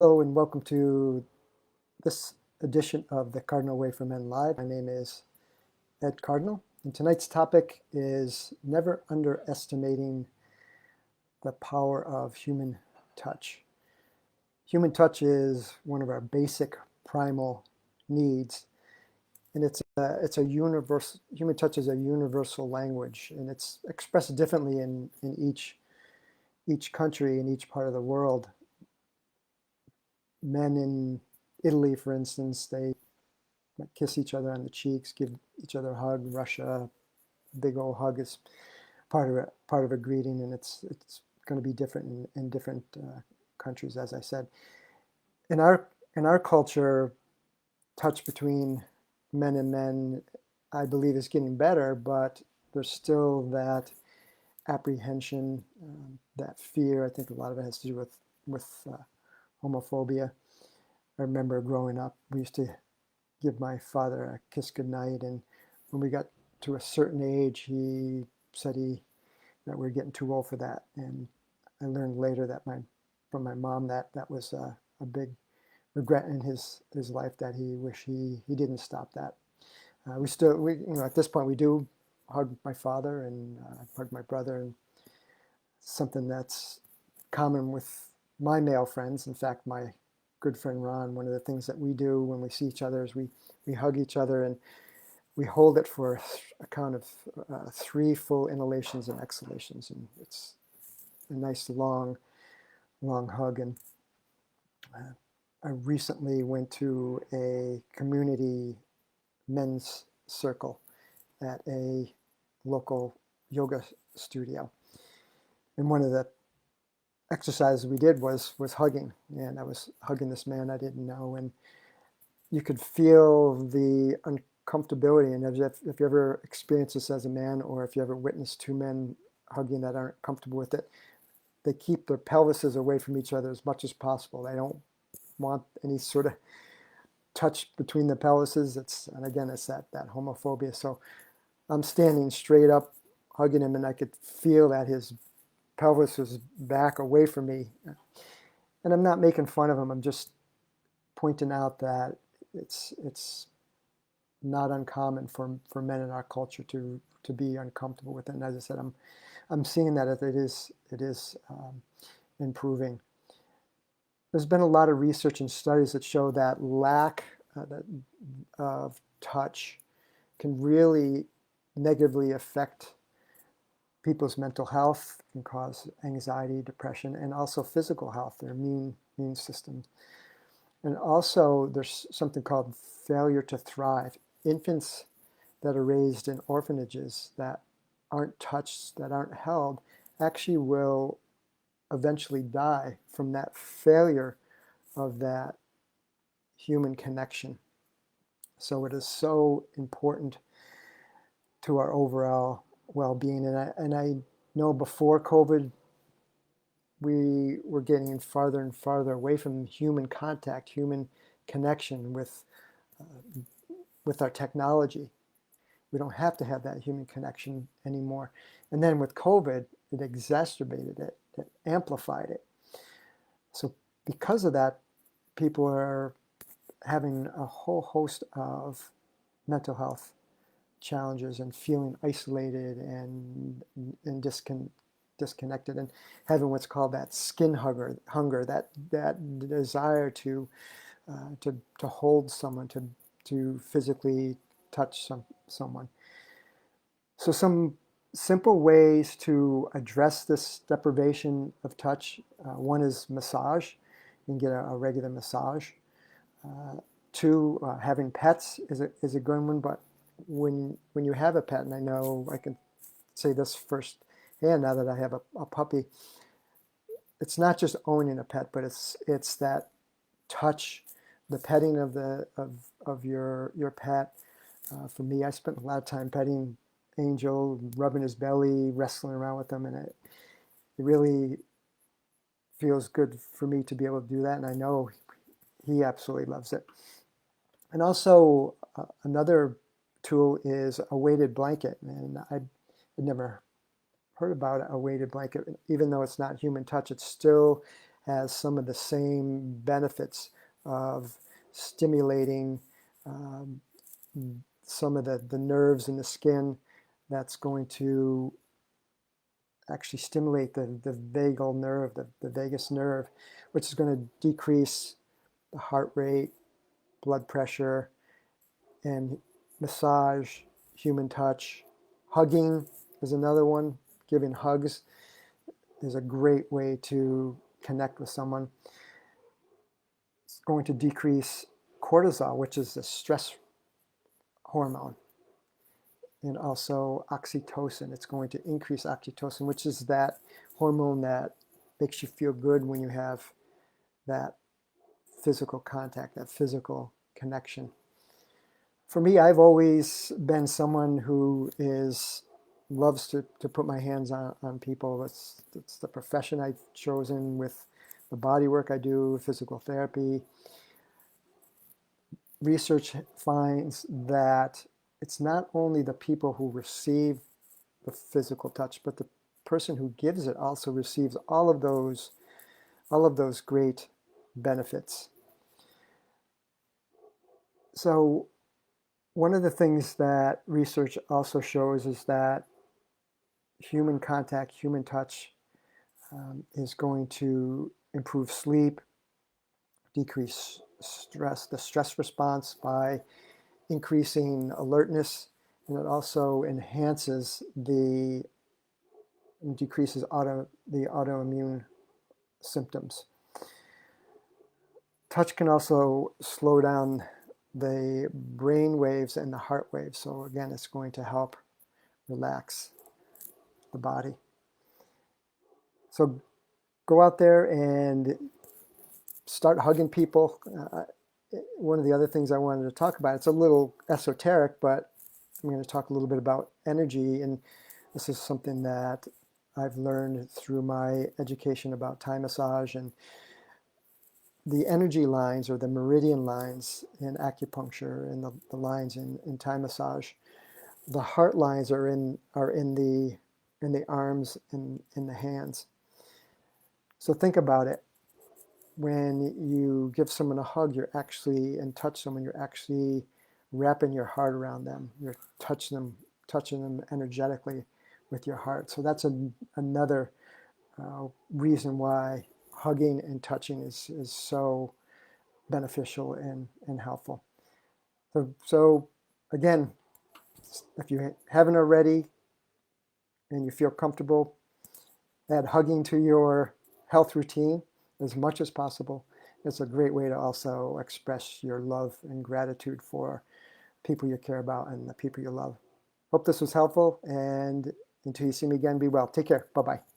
Hello and welcome to this edition of the Cardinal Way for Men Live. My name is Ed Cardinal, and tonight's topic is never underestimating the power of human touch. Human touch is one of our basic primal needs, and it's a universal. Human touch is a universal language, and it's expressed differently in each country in each part of the world. Men in Italy, for instance, they kiss each other on the cheeks, give each other a hug. Russia, big old hug is part of a greeting, and it's going to be different in different countries, as I said. In our culture, touch between men and men, I believe, is getting better, but there's still that apprehension, that fear. I think a lot of it has to do with homophobia. I remember growing up, we used to give my father a kiss goodnight, and when we got to a certain age, he said that we are getting too old for that. And I learned later from my mom that was a big regret in his life, that he wished he didn't stop that. At this point we do hug my father and hug my brother, and something that's common with my male friends. In fact, my good friend Ron, one of the things that we do when we see each other is we hug each other, and we hold it for a count of 3 full inhalations and exhalations, and it's a nice long hug. And I recently went to a community men's circle at a local yoga studio, and one of the exercises we did was hugging, and I was hugging this man I didn't know, and you could feel the uncomfortability. And if you ever experience this as a man, or if you ever witness 2 men hugging that aren't comfortable with it, they keep their pelvises away from each other as much as possible. They don't want any sort of touch between the pelvises. And again, it's that homophobia. So I'm standing straight up hugging him, and I could feel that his pelvis was back away from me. And I'm not making fun of him. I'm just pointing out that it's not uncommon for men in our culture to be uncomfortable with it. And as I said, I'm seeing that it is improving. There's been a lot of research and studies that show that lack of touch can really negatively affect people's mental health, can cause anxiety, depression, and also physical health, their immune system. And also there's something called failure to thrive. Infants that are raised in orphanages that aren't touched, that aren't held, actually will eventually die from that failure of that human connection. So it is so important to our overall well-being. And I know before COVID, we were getting farther and farther away from human contact, human connection with our technology. We don't have to have that human connection anymore. And then with COVID, it exacerbated it, it amplified it. So because of that, people are having a whole host of mental health challenges and feeling isolated and disconnected, and having what's called that skin hunger, that desire to hold someone, to physically touch someone. So some simple ways to address this deprivation of touch. One is massage. You can get a regular massage. 2, having pets is a good one. But when you have a pet, and I know I can say this firsthand now that I have a puppy, it's not just owning a pet, but it's that touch, the petting of your pet. For me, I spent a lot of time petting Angel, rubbing his belly, wrestling around with him, and it really feels good for me to be able to do that, and I know he absolutely loves it. And also another tool is a weighted blanket, and I'd never heard about a weighted blanket. Even though it's not human touch, it still has some of the same benefits of stimulating some of the nerves in the skin. That's going to actually stimulate the vagal nerve, the vagus nerve, which is going to decrease the heart rate, blood pressure, and massage, human touch. Hugging is another one. Giving hugs is a great way to connect with someone. It's going to decrease cortisol, which is the stress hormone, and also oxytocin. It's going to increase oxytocin, which is that hormone that makes you feel good when you have that physical contact, that physical connection. For me, I've always been someone who loves to put my hands on people. It's the profession I've chosen with the body work I do, physical therapy. Research finds that it's not only the people who receive the physical touch, but the person who gives it also receives all of those great benefits. So one of the things that research also shows is that human contact, human touch is going to improve sleep, decrease stress, the stress response by increasing alertness, and it also enhances and decreases the autoimmune symptoms. Touch can also slow down the brain waves and the heart waves. So again, it's going to help relax the body. So go out there and start hugging people. One of the other things I wanted to talk about, it's a little esoteric, but I'm going to talk a little bit about energy. And this is something that I've learned through my education about Thai massage, and the energy lines, or the meridian lines in acupuncture, and the lines in Thai massage. The heart lines are in the arms and in the hands. So think about it. When you give someone a hug, and touch someone, you're actually wrapping your heart around them. You're touching them energetically with your heart. So that's another reason why hugging and touching is so beneficial and helpful. So again, if you haven't already and you feel comfortable, add hugging to your health routine as much as possible. It's a great way to also express your love and gratitude for people you care about and the people you love. Hope this was helpful, and until you see me again, be well. Take care. Bye-bye.